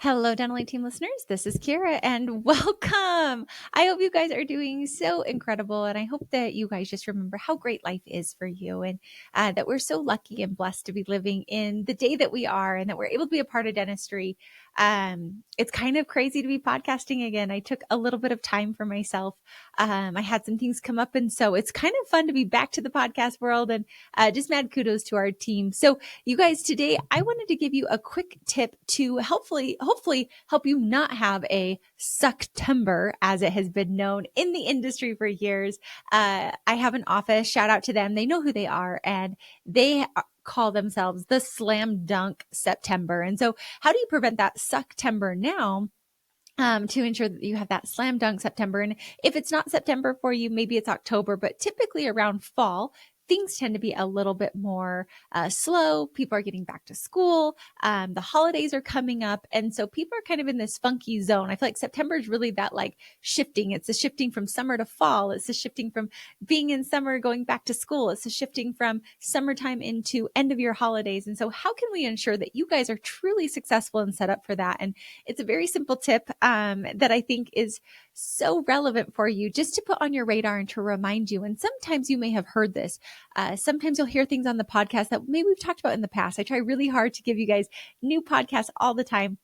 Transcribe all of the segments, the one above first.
Hello, Dental Team listeners. This is Kiera and welcome. I hope you guys are doing so incredible. And I hope that you guys just remember how great life is for you and that we're so lucky and blessed to be living in the day that we are and that we're able to be a part of dentistry. It's kind of crazy to be podcasting again. I took a little bit of time for myself. I had some things come up. And so it's kind of fun to be back to the podcast world and just mad kudos to our team. So you guys, today I wanted to give you a quick tip to hopefully help you not have a Sucktember, as it has been known in the industry for years. I have an office, shout out to them. They know who they are, and they call themselves the Slam Dunk September. And so how do you prevent that Sucktember now? To ensure that you have that slam dunk September. And if it's not September for you, maybe it's October, but typically around fall, things tend to be a little bit more slow. People are getting back to school. The holidays are coming up. And so people are kind of in this funky zone. I feel like September is really that like shifting. It's the shifting from summer to fall. It's the shifting from being in summer, going back to school. It's the shifting from summertime into end of year holidays. And so how can we ensure that you guys are truly successful and set up for that? And it's a very simple tip that I think is so relevant for you just to put on your radar and to remind you. And sometimes you may have heard this. Sometimes you'll hear things on the podcast that maybe we've talked about in the past. I try really hard to give you guys new podcasts all the time.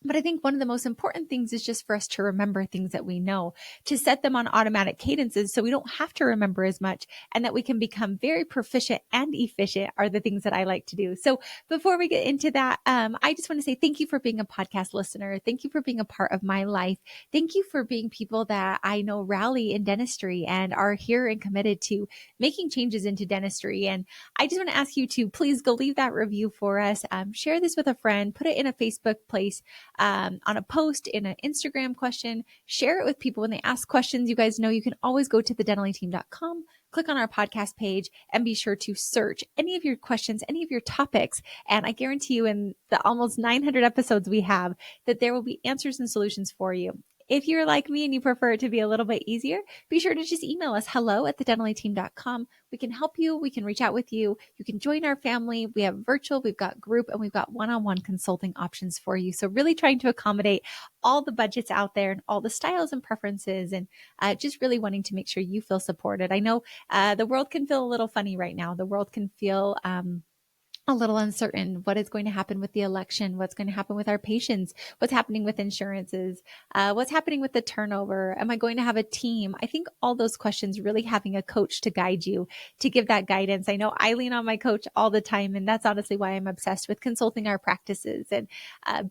But I think one of the most important things is just for us to remember things that we know, to set them on automatic cadences so we don't have to remember as much and that we can become very proficient and efficient are the things that I like to do. So before we get into that, I just want to say thank you for being a podcast listener. Thank you for being a part of my life. Thank you for being people that I know rally in dentistry and are here and committed to making changes into dentistry. And I just want to ask you to please go leave that review for us. Share this with a friend, put it in a Facebook place. On a post, in an Instagram question, share it with people when they ask questions. You guys know you can always go to thedentaleteam.com, click on our podcast page, and be sure to search any of your questions, any of your topics. And I guarantee you in the almost 900 episodes we have that there will be answers and solutions for you. If you're like me and you prefer it to be a little bit easier, be sure to just email us hello@thedentaleteam.com. We can help you. We can reach out with you. You can join our family. We have virtual, we've got group, and we've got one-on-one consulting options for you. So really trying to accommodate all the budgets out there and all the styles and preferences and just really wanting to make sure you feel supported. I know the world can feel a little funny right now. The world can feel a little uncertain. What is going to happen with the election? What's going to happen with our patients? What's happening with insurances? What's happening with the turnover? Am I going to have a team? I think all those questions, really having a coach to guide you, to give that guidance. I know I lean on my coach all the time, and that's honestly why I'm obsessed with consulting our practices and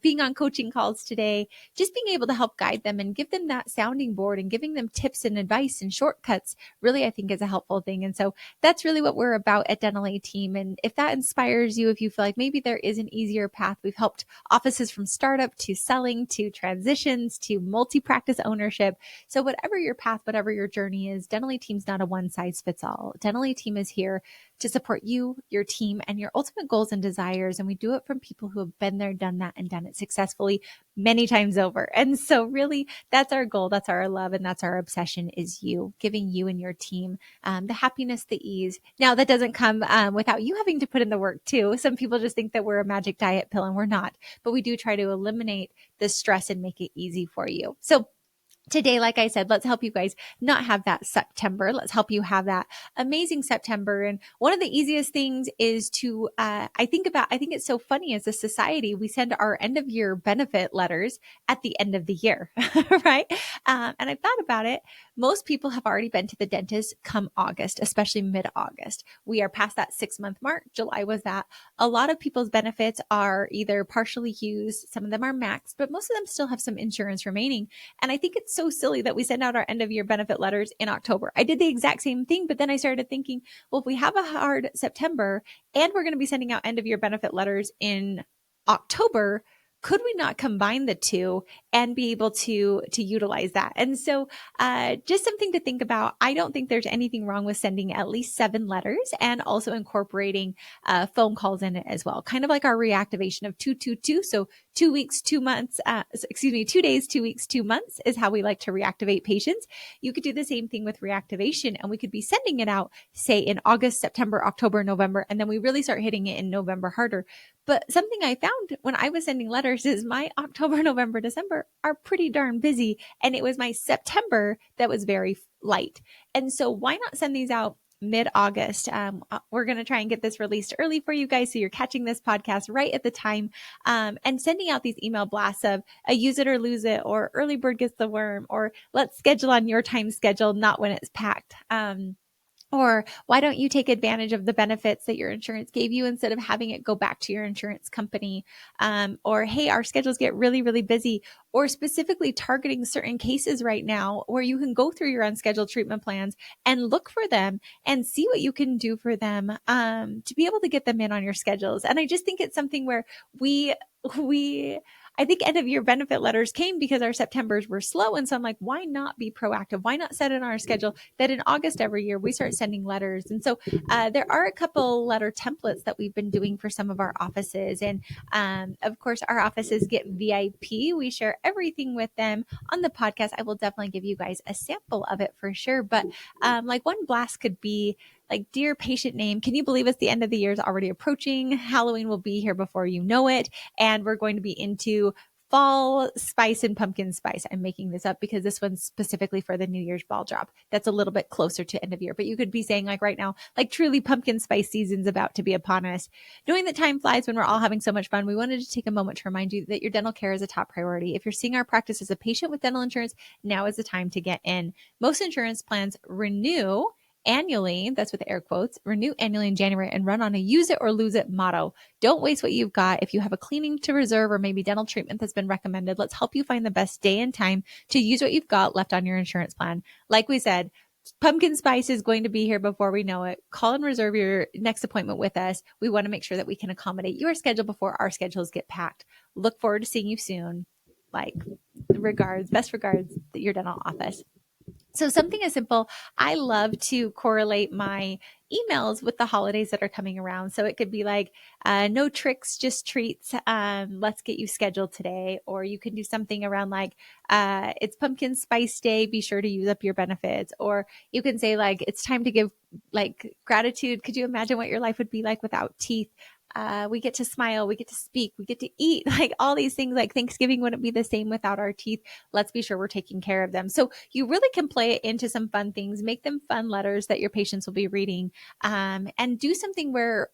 being on coaching calls today, just being able to help guide them and give them that sounding board and giving them tips and advice and shortcuts really, I think is a helpful thing. And so that's really what we're about at Dental A Team. And if that inspires you, if you feel like maybe there is an easier path, we've helped offices from startup to selling to transitions to multi-practice ownership. So whatever your path, whatever your journey is, Dental A Team's not a one size fits all. Dental A Team is here to support you, your team, and your ultimate goals and desires. And we do it from people who have been there, done that, and done it successfully many times over. And so really that's our goal. That's our love. And that's our obsession, is you, giving you and your team the happiness, the ease. Now that doesn't come without you having to put in the work too. Some people just think that we're a magic diet pill, and we're not, but we do try to eliminate the stress and make it easy for you. So today, like I said, let's help you guys not have that September. Let's help you have that amazing September. And one of the easiest things is to, I think it's so funny as a society, we send our end of year benefit letters at the end of the year, right? And I've thought about it. Most people have already been to the dentist come August, especially mid-August. We are past that 6-month mark. July was that. A lot of people's benefits are either partially used. Some of them are maxed, but most of them still have some insurance remaining. And I think it's so silly that we send out our end of year benefit letters in October. I did the exact same thing, but then I started thinking, well, if we have a hard September and we're going to be sending out end of year benefit letters in October, could we not combine the two and be able to utilize that. And so just something to think about. I don't think there's anything wrong with sending at least 7 letters and also incorporating phone calls in it as well. Kind of like our reactivation of 222. So 2 weeks, 2 months, 2 days, 2 weeks, 2 months is how we like to reactivate patients. You could do the same thing with reactivation, and we could be sending it out, say in August, September, October, November, and then we really start hitting it in November harder. But something I found when I was sending letters is my October, November, December are pretty darn busy. And it was my September that was very light. And so why not send these out mid-August? We're going to try and get this released early for you guys, so you're catching this podcast right at the time, and sending out these email blasts of a use it or lose it, or early bird gets the worm, or let's schedule on your time schedule, not when it's packed. Or why don't you take advantage of the benefits that your insurance gave you instead of having it go back to your insurance company? Or, hey, our schedules get really, really busy. Or specifically targeting certain cases right now where you can go through your unscheduled treatment plans and look for them and see what you can do for them to be able to get them in on your schedules. And I just think it's something where I think end of year benefit letters came because our Septembers were slow. And so I'm like, why not be proactive? Why not set it on our schedule that in August every year we start sending letters? And so there are a couple letter templates that we've been doing for some of our offices. And of course, our offices get VIP. We share everything with them on the podcast. I will definitely give you guys a sample of it for sure. But like one blast could be like, dear patient name, can you believe it's the end of the year is already approaching? Halloween will be here before you know it. And we're going to be into fall spice and pumpkin spice. I'm making this up because this one's specifically for the New Year's ball drop. That's a little bit closer to end of year, but you could be saying like right now, like truly pumpkin spice season's about to be upon us. Knowing that time flies when we're all having so much fun, we wanted to take a moment to remind you that your dental care is a top priority. If you're seeing our practice as a patient with dental insurance, now is the time to get in. Most insurance plans renew annually, that's with air quotes, renew annually in January and run on a use it or lose it motto. Don't waste what you've got. If you have a cleaning to reserve or maybe dental treatment that's been recommended, let's help you find the best day and time to use what you've got left on your insurance plan. Like we said, pumpkin spice is going to be here before we know it. Call and reserve your next appointment with us. We want to make sure that we can accommodate your schedule before our schedules get packed. Look forward to seeing you soon. Like, regards, best regards, your dental office. So something as simple, I love to correlate my emails with the holidays that are coming around. So it could be like, no tricks, just treats. Let's get you scheduled today. Or you can do something around like, it's pumpkin spice day. Be sure to use up your benefits. Or you can say like, it's time to give like gratitude. Could you imagine what your life would be like without teeth? We get to smile, we get to speak, we get to eat, like all these things. Like Thanksgiving wouldn't be the same without our teeth. Let's be sure we're taking care of them. So you really can play it into some fun things, make them fun letters that your patients will be reading, and do something where,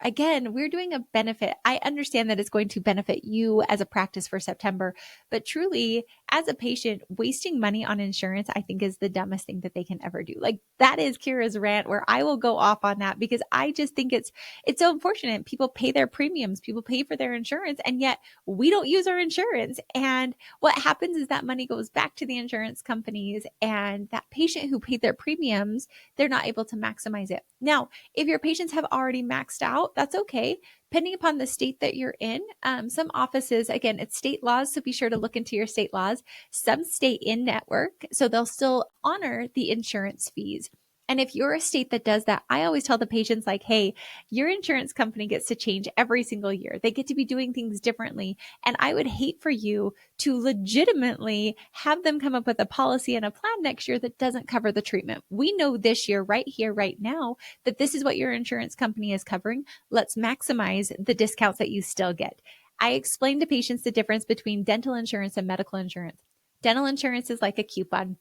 again, we're doing a benefit. I understand that it's going to benefit you as a practice for September, but truly as a patient, wasting money on insurance, I think is the dumbest thing that they can ever do. Like that is Kiera's rant where I will go off on that because I just think it's so unfortunate. People pay their premiums, people pay for their insurance, and yet we don't use our insurance. And what happens is that money goes back to the insurance companies, and that patient who paid their premiums, they're not able to maximize it. Now, if your patients have already maxed out, that's okay. Depending upon the state that you're in, some offices, again, it's state laws, so be sure to look into your state laws. Some stay in network, so they'll still honor the insurance fees. And if you're a state that does that, I always tell the patients like, hey, your insurance company gets to change every single year. They get to be doing things differently. And I would hate for you to legitimately have them come up with a policy and a plan next year that doesn't cover the treatment. We know this year, right here, right now, that this is what your insurance company is covering. Let's maximize the discounts that you still get. I explain to patients the difference between dental insurance and medical insurance. Dental insurance is like a coupon.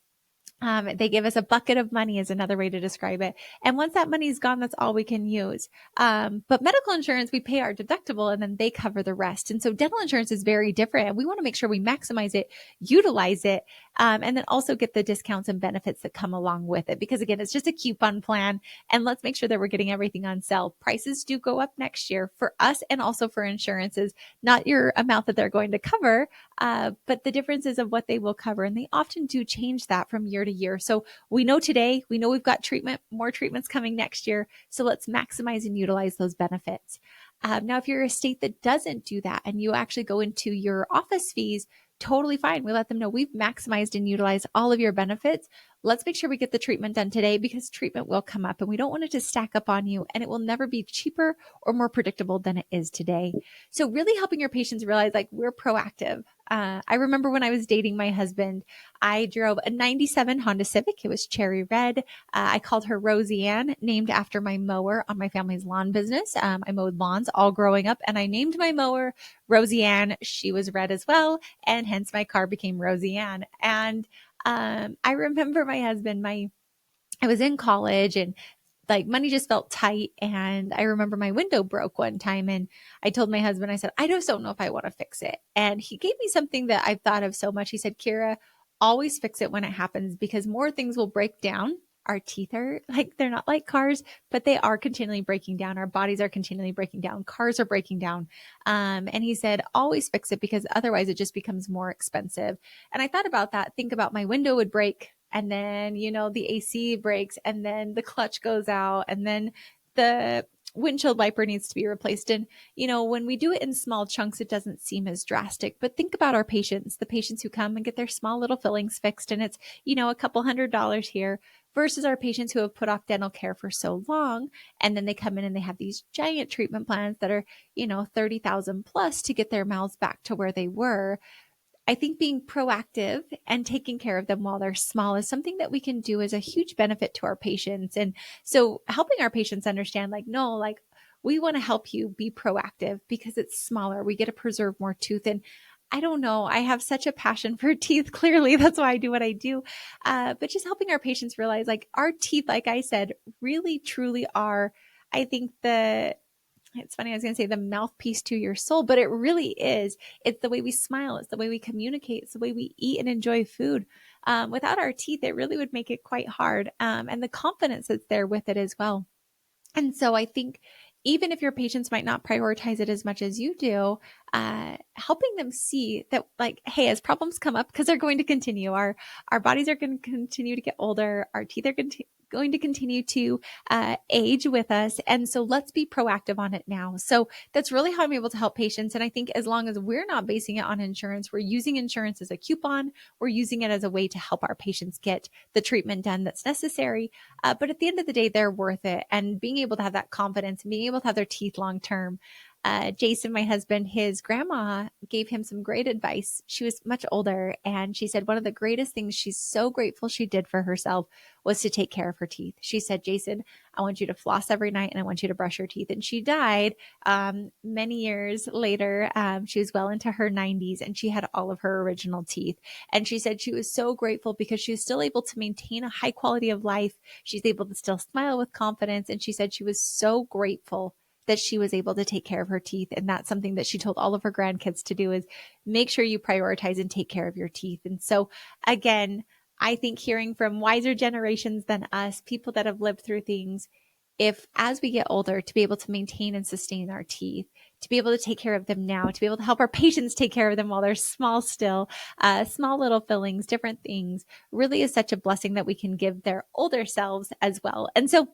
They give us a bucket of money is another way to describe it. And once that money is gone, that's all we can use. But medical insurance, we pay our deductible and then they cover the rest. And so dental insurance is very different. And we want to make sure we maximize it, utilize it, and then also get the discounts and benefits that come along with it. Because again, it's just a coupon plan. And let's make sure that we're getting everything on sale. Prices do go up next year for us and also for insurances, not your amount that they're going to cover, but the differences of what they will cover. And they often do change that from year to year. So we know today, we know we've got treatment, more treatments coming next year. So let's maximize and utilize those benefits. Now, if you're a state that doesn't do that and you actually go into your office fees, totally fine. We let them know we've maximized and utilized all of your benefits. Let's make sure we get the treatment done today because treatment will come up and we don't want it to stack up on you, and it will never be cheaper or more predictable than it is today. So really helping your patients realize like we're proactive. I remember when I was dating my husband, I drove a 97 Honda Civic. It was cherry red. I called her Rosie Ann, named after my mower on my family's lawn business. I mowed lawns all growing up, and I named my mower Rosie Ann. She was red as well, and hence my car became Rosie Ann. And I remember my husband, I was in college and like money just felt tight. And I remember my window broke one time and I told my husband, I said, I just don't know if I want to fix it. And he gave me something that I've thought of so much. He said, Kiera, always fix it when it happens because more things will break down. Our teeth are like, they're not like cars, but they are continually breaking down. Our bodies are continually breaking down. Cars are breaking down. And he said, always fix it because otherwise it just becomes more expensive. And I thought about that. Think about my window would break and then, the AC breaks and then the clutch goes out and then the windshield wiper needs to be replaced. And, when we do it in small chunks, it doesn't seem as drastic, but think about our patients, the patients who come and get their small little fillings fixed. And it's, a couple $100 here versus our patients who have put off dental care for so long. And then they come in and they have these giant treatment plans that are, 30,000 plus to get their mouths back to where they were. I think being proactive and taking care of them while they're small is something that we can do as a huge benefit to our patients. And so helping our patients understand we want to help you be proactive because it's smaller. We get to preserve more tooth. And I don't know, I have such a passion for teeth. Clearly, that's why I do what I do. But just helping our patients realize our teeth, like I said, really, truly are, I think it's funny, I was going to say the mouthpiece to your soul, but it really is. It's the way we smile. It's the way we communicate. It's the way we eat and enjoy food. Without our teeth, it really would make it quite hard. And the confidence that's there with it as well. And so I think even if your patients might not prioritize it as much as you do, helping them see that hey, as problems come up, because they're going to continue, our bodies are going to continue to get older. Our teeth are going to continue to age with us. And so let's be proactive on it now. So that's really how I'm able to help patients. And I think as long as we're not basing it on insurance, we're using insurance as a coupon, we're using it as a way to help our patients get the treatment done that's necessary. But at the end of the day, they're worth it. And being able to have that confidence and being able to have their teeth long term. Jason, my husband, his grandma gave him some great advice. She was much older and she said one of the greatest things she's so grateful she did for herself was to take care of her teeth. She said, Jason, I want you to floss every night and I want you to brush your teeth. And she died many years later. She was well into her 90s and she had all of her original teeth. And she said she was so grateful because she was still able to maintain a high quality of life. She's able to still smile with confidence. And she said she was so grateful that she was able to take care of her teeth. And that's something that she told all of her grandkids to do is make sure you prioritize and take care of your teeth. And so again, I think hearing from wiser generations than us, people that have lived through things, if as we get older, to be able to maintain and sustain our teeth, to be able to take care of them now, to be able to help our patients take care of them while they're small still, small little fillings, different things, really is such a blessing that we can give their older selves as well. And so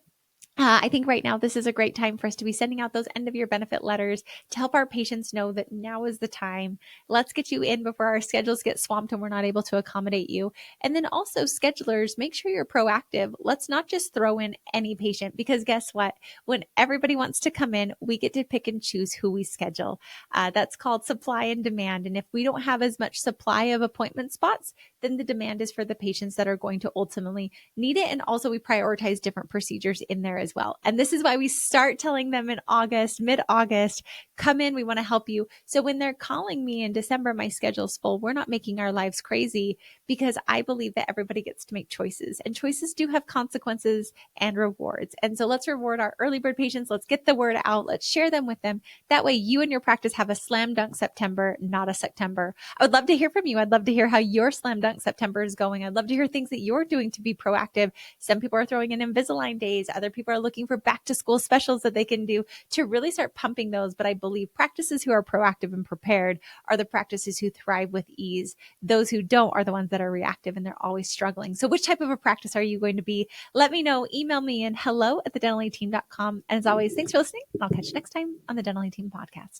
I think right now, this is a great time for us to be sending out those end of year benefit letters to help our patients know that now is the time. Let's get you in before our schedules get swamped and we're not able to accommodate you. And then also schedulers, make sure you're proactive. Let's not just throw in any patient because guess what? When everybody wants to come in, we get to pick and choose who we schedule. That's called supply and demand. And if we don't have as much supply of appointment spots, then the demand is for the patients that are going to ultimately need it. And also we prioritize different procedures in there as well. And this is why we start telling them in August, mid-August, come in, we want to help you. So when they're calling me in December, my schedule's full, we're not making our lives crazy because I believe that everybody gets to make choices and choices do have consequences and rewards. And so let's reward our early bird patients. Let's get the word out. Let's share them with them. That way you and your practice have a slam dunk September, not a September. I would love to hear from you. I'd love to hear how your slam dunk September is going. I'd love to hear things that you're doing to be proactive. Some people are throwing in Invisalign days. Other people are looking for back to school specials that they can do to really start pumping those. But I believe practices who are proactive and prepared are the practices who thrive with ease. Those who don't are the ones that are reactive and they're always struggling. So which type of a practice are you going to be? Let me know. Email me in hello@thedentallyteam.com. And as always, thanks for listening. And I'll catch you next time on the Dental Team podcast.